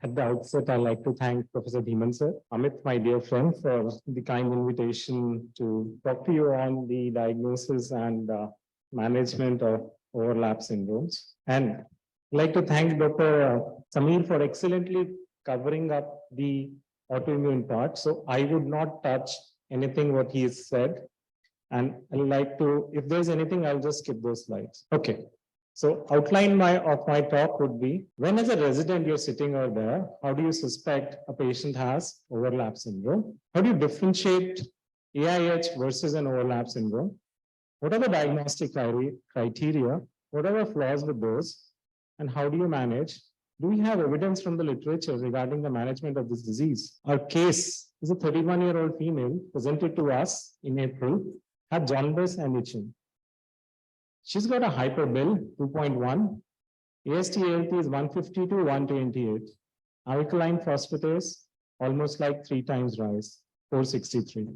At the outset, I'd like to thank Professor Dhiman sir, Amit, my dear friend, for the kind invitation to talk to you on the diagnosis and management of overlap syndromes. And I'd like to thank Dr. Samir for excellently covering up the autoimmune part. So I would not touch anything what he has said. And I'd like to, if there's anything, I'll just skip those slides. Okay. So outline of my talk would be, when as a resident you're sitting over there, how do you suspect a patient has overlap syndrome? How do you differentiate AIH versus an overlap syndrome? What are the diagnostic criteria? What are the flaws with those? And how do you manage? Do we have evidence from the literature regarding the management of this disease? Our case is a 31-year-old female presented to us in April, had jaundice and itching. She's got a hyperbill, 2.1. AST-ALT is 150 to 128. Alkaline phosphatase, almost like 3 times rise, 463.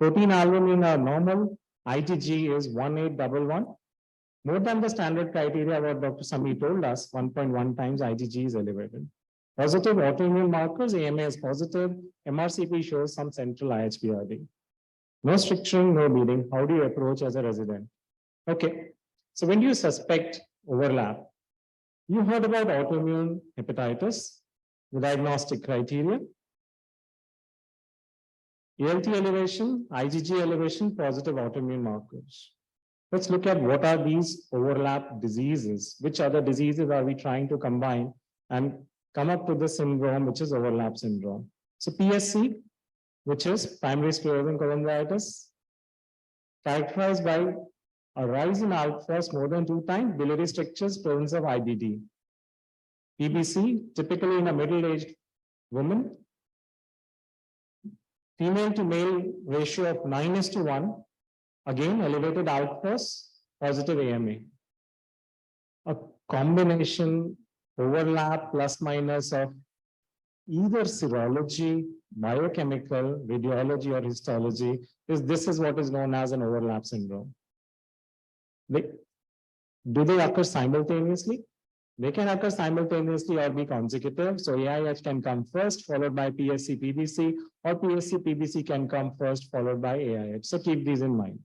Protein albumin are normal. IgG is 1811. More than the standard criteria what Dr. Samir told us, 1.1 times IgG is elevated. Positive autoimmune markers, AMA is positive. MRCP shows some central IHBRD. No stricturing, no bleeding. How do you approach as a resident? Okay, so when you suspect overlap, you heard about autoimmune hepatitis, the diagnostic criteria, ALT elevation, IgG elevation, positive autoimmune markers. Let's look at what are these overlap diseases. Which other diseases are we trying to combine and come up to the syndrome, which is overlap syndrome. So PSC, which is primary sclerosing cholangitis, characterized by a rise in outflows more than 2 times, biliary strictures, presence of IBD. PBC, typically in a middle-aged woman, female to male ratio of 9:1, again, elevated outflows, positive AMA. A combination overlap plus minus of either serology, biochemical, radiology, or histology, this is what is known as an overlap syndrome. Do they occur simultaneously? They can occur simultaneously or be consecutive. So AIH can come first, followed by PSC, PBC, or PSC, PBC can come first, followed by AIH. So keep these in mind.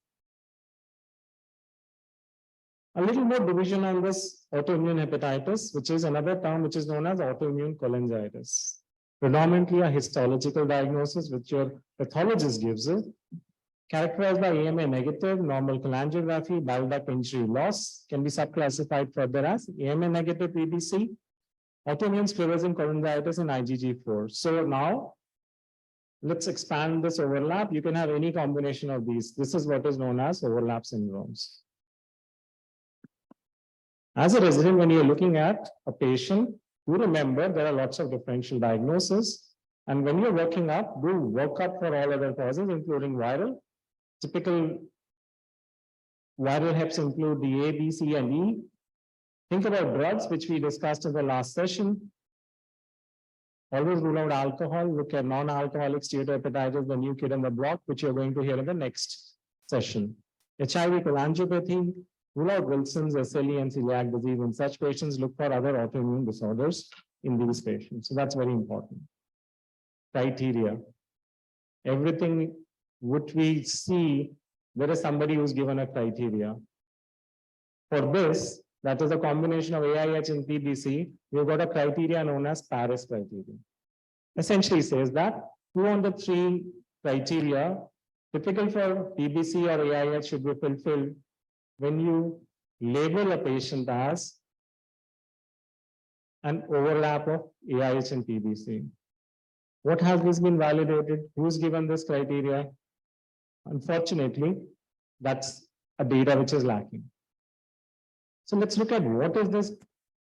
A little more division on this autoimmune hepatitis, which is another term which is known as autoimmune cholangitis. Predominantly a histological diagnosis, which your pathologist gives it. Characterized by AMA negative, normal cholangiography, bile duct injury loss, can be subclassified further as AMA negative PBC, autoimmune sclerosing cholangitis, and IgG4. So now, let's expand this overlap. You can have any combination of these. This is what is known as overlap syndromes. As a resident, when you're looking at a patient, you remember there are lots of differential diagnoses. And when you're working up, do work up for all other causes, including viral. Typical viral heps include the A, B, C, and E. Think about drugs, which we discussed in the last session. Always rule out alcohol. Look at non-alcoholic steatohepatitis, the new kid on the block, which you're going to hear in the next session. HIV cholangiopathy, rule out Wilson's, SLE, and celiac disease. In such patients, look for other autoimmune disorders in these patients. So that's very important. Criteria. Everything which we see, there is somebody who's given a criteria. For this, that is a combination of AIH and PBC, we've got a criteria known as Paris criteria. Essentially says that 2 on the 3 criteria, typical for PBC or AIH, should be fulfilled when you label a patient as an overlap of AIH and PBC. What has this been validated? Who's given this criteria? Unfortunately, that's a data which is lacking. So let's look at what is this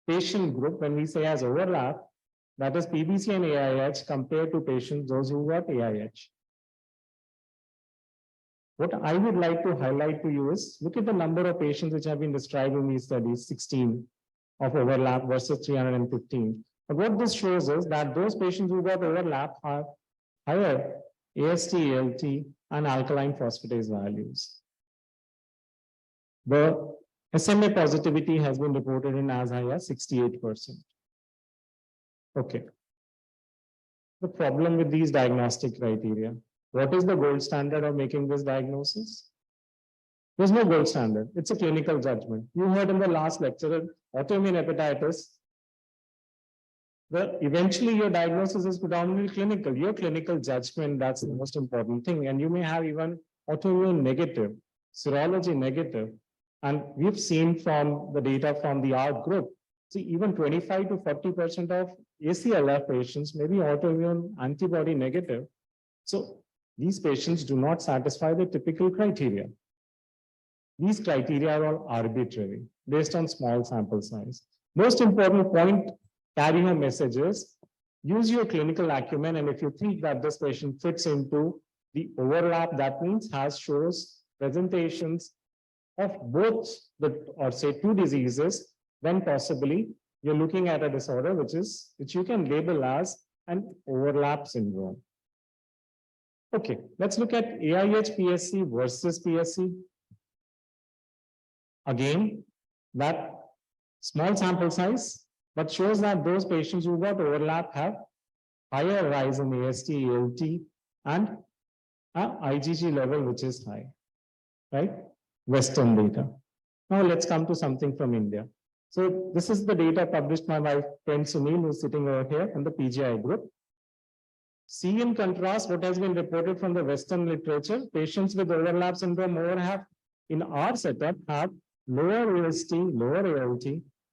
patient group when we say as overlap, that is PBC and AIH compared to patients, those who got AIH. What I would like to highlight to you is, look at the number of patients which have been described in these studies, 16 of overlap versus 315. But what this shows is that those patients who got overlap have higher AST, ALT, and alkaline phosphatase values. The SMA positivity has been reported in as high as 68%. Okay, the problem with these diagnostic criteria? What is the gold standard of making this diagnosis? There's no gold standard. It's a clinical judgment. You heard in the last lecture, autoimmune hepatitis, eventually your diagnosis is predominantly clinical. Your clinical judgment, that's the most important thing. And you may have even autoimmune negative, serology negative. And we've seen from the data from the ARC group, see, even 25 to 40% of ACLF patients may be autoimmune antibody negative. So these patients do not satisfy the typical criteria. These criteria are all arbitrary, based on small sample size. Most important point, carry home message is, use your clinical acumen, and if you think that this patient fits into the overlap, that means shows presentations of both or say two diseases, then possibly you're looking at a disorder which you can label as an overlap syndrome. Okay, let's look at AIH PSC versus PSC. Again, that small sample size, but shows that those patients who got overlap have higher rise in AST, ALT, and IgG level, which is high, right? Western data. Now let's come to something from India. So this is the data published by my friend Sunil, who's sitting over here in the PGI group. See, in contrast, what has been reported from the Western literature, patients with overlap syndrome in our setup have lower AST, lower ALT,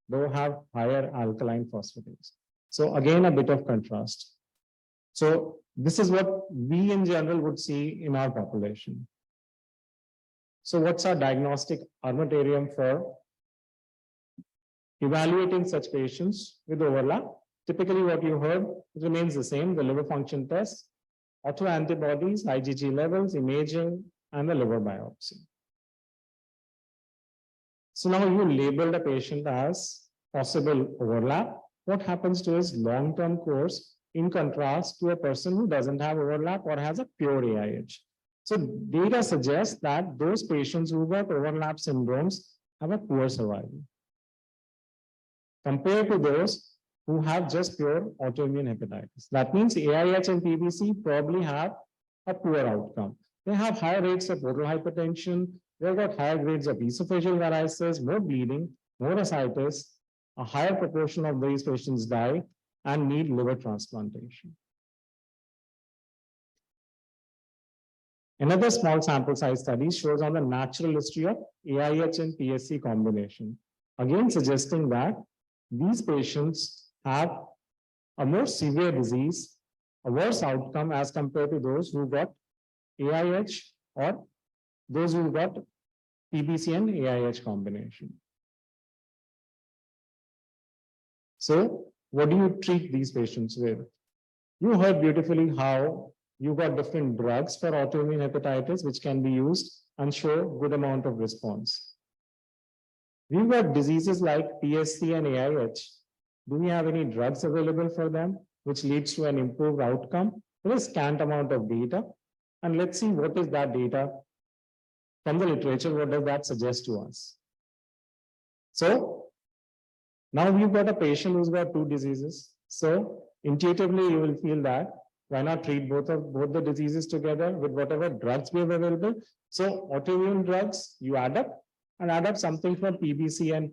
though have higher alkaline phosphatase. So again, a bit of contrast. So this is what we in general would see in our population. So what's our diagnostic armamentarium for evaluating such patients with overlap? Typically what you heard remains the same, the liver function test, autoantibodies, IgG levels, imaging, and the liver biopsy. So now you labeled a patient as possible overlap. What happens to his long-term course in contrast to a person who doesn't have overlap or has a pure AIH? So data suggests that those patients who got overlap syndromes have a poor survival compared to those who have just pure autoimmune hepatitis. That means AIH and PBC probably have a poor outcome. They have higher rates of portal hypertension, they've got higher grades of esophageal varices, more bleeding, more ascites, a higher proportion of these patients die and need liver transplantation. Another small sample size study shows on the natural history of AIH and PSC combination, again suggesting that these patients have a more severe disease, a worse outcome as compared to those who got AIH or those who got PBC and AIH combination. So what do you treat these patients with? You heard beautifully how you got different drugs for autoimmune hepatitis, which can be used and show good amount of response. We've got diseases like PSC and AIH. Do we have any drugs available for them, which leads to an improved outcome? There is scant amount of data. And let's see what is that data from the literature, what does that suggest to us? So now we've got a patient who's got two diseases. So intuitively, you will feel that why not treat both the diseases together with whatever drugs we have available? So autoimmune drugs, you add up something for PBC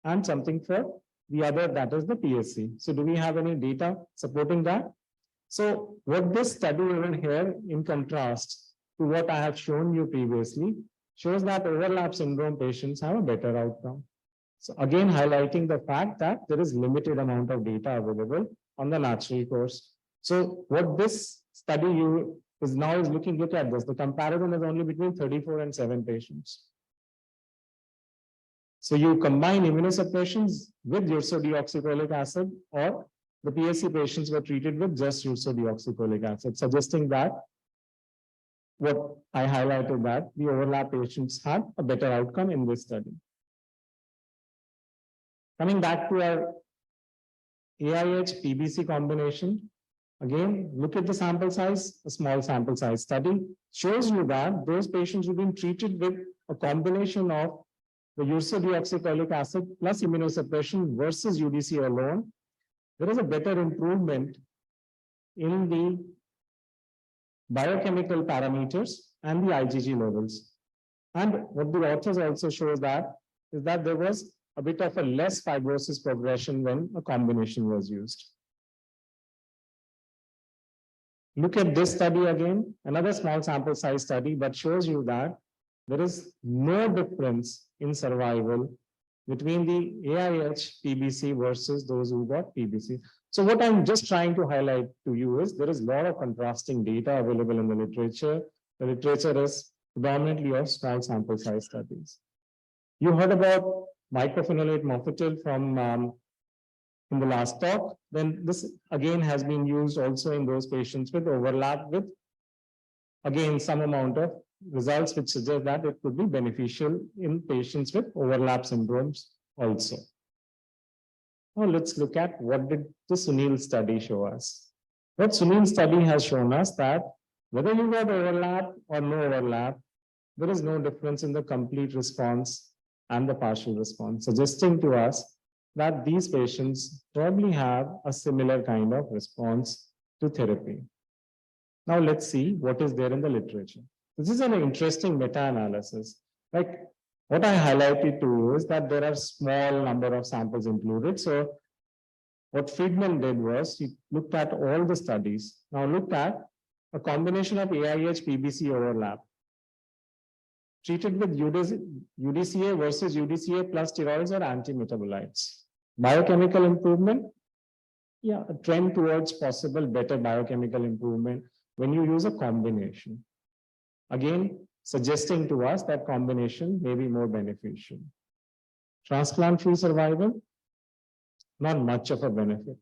and something for the other, that is the PSC. So do we have any data supporting that? So what this study even here, in contrast to what I have shown you previously, shows that overlap syndrome patients have a better outcome. So again, highlighting the fact that there is limited amount of data available on the natural course. So what this study is looking at this, the comparison is only between 34 and 7 patients. So you combine immunosuppressions with ursodeoxycholic acid, or the PSC patients were treated with just ursodeoxycholic acid, suggesting that what I highlighted, that the overlap patients had a better outcome in this study. Coming back to our AIH PBC combination, again, look at the sample size. A small sample size study shows you that those patients who've been treated with a combination of the ursodeoxycholic acid plus immunosuppression versus UDC alone, there is a better improvement in the biochemical parameters and the IgG levels. And what the authors also show that is that there was a bit of a less fibrosis progression when a combination was used. Look at this study again, another small sample size study, but shows you that there is no difference in survival between the AIH PBC versus those who got PBC. So what I'm just trying to highlight to you is there is a lot of contrasting data available in the literature. The literature is predominantly of small sample size studies. You heard about mycophenolate mofetil from in the last talk. Then this again has been used also in those patients with overlap with, again, some amount of results which suggest that it could be beneficial in patients with overlap syndromes also. Now let's look at what did the Sunil study show us. What Sunil study has shown us that whether you got overlap or no overlap, there is no difference in the complete response and the partial response, suggesting to us that these patients probably have a similar kind of response to therapy. Now let's see what is there in the literature. This is an interesting meta-analysis. Like what I highlighted to you is that there are small number of samples included. So what Friedman did was he looked at all the studies. Now look at a combination of AIH PBC overlap treated with UDCA versus UDCA plus steroids or antimetabolites. Biochemical improvement, yeah, a trend towards possible better biochemical improvement when you use a combination. Again, suggesting to us that combination may be more beneficial. Transplant-free survival, not much of a benefit.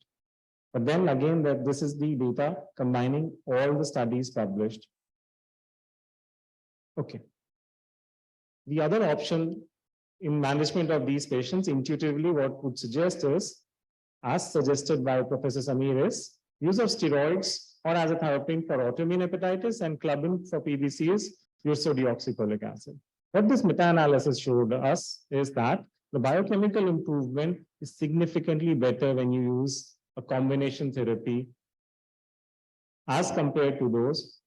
But then again, that this is the data combining all the studies published. Okay. The other option in management of these patients, intuitively, what would suggest is, as suggested by Professor Samir, is use of steroids or azathioprine for autoimmune hepatitis and clubin for PBC is ursodeoxycholic acid. What this meta-analysis showed us is that the biochemical improvement is significantly better when you use a combination therapy as compared to those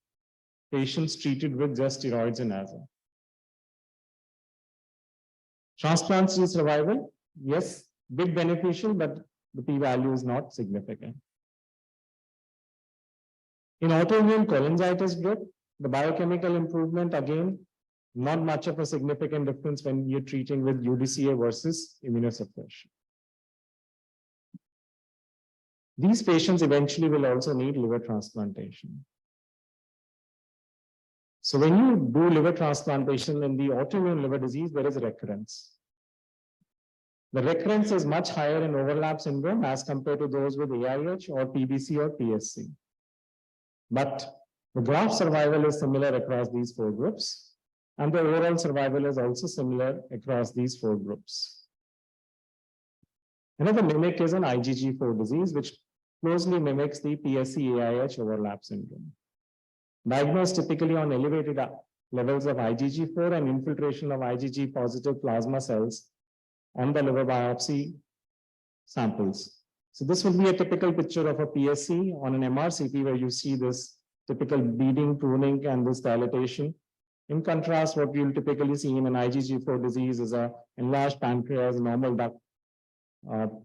patients treated with just steroids and aza. Transplant-free survival, yes, bit beneficial, but the p-value is not significant. In autoimmune cholangitis group, the biochemical improvement, again, not much of a significant difference when you're treating with UDCA versus immunosuppression. These patients eventually will also need liver transplantation. So when you do liver transplantation in the autoimmune liver disease, there is recurrence. The recurrence is much higher in overlap syndrome as compared to those with AIH or PBC or PSC. But the graft survival is similar across these four groups, and the overall survival is also similar across these four groups. Another mimic is an IgG4 disease, which closely mimics the PSC-AIH overlap syndrome. Diagnosed typically on elevated levels of IgG4 and infiltration of IgG positive plasma cells on the liver biopsy samples. So this would be a typical picture of a PSC on an MRCP where you see this typical bleeding, pruning, and this dilatation. In contrast, what you'll typically see in an IgG4 disease is a enlarged pancreas, normal duct,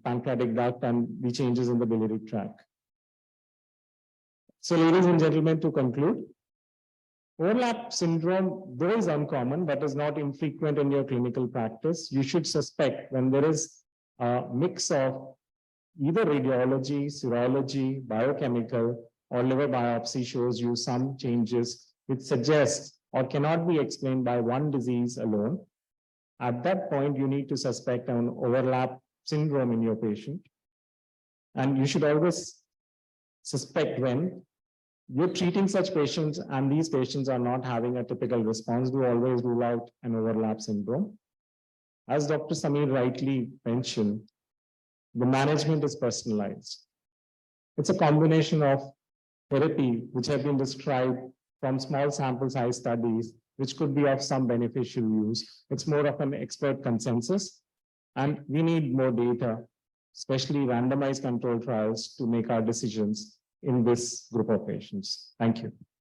pancreatic duct, and the changes in the biliary tract. So ladies and gentlemen, to conclude, overlap syndrome, though is uncommon, but is not infrequent in your clinical practice. You should suspect when there is a mix of either radiology, serology, biochemical, or liver biopsy shows you some changes which suggest or cannot be explained by one disease alone. At that point, you need to suspect an overlap syndrome in your patient. And you should always suspect when you're treating such patients and these patients are not having a typical response, do always rule out an overlap syndrome. As Dr. Samir rightly mentioned, the management is personalized. It's a combination of therapy which have been described from small sample size studies, which could be of some beneficial use. It's more of an expert consensus, and we need more data, especially randomized control trials, to make our decisions in this group of patients. Thank you.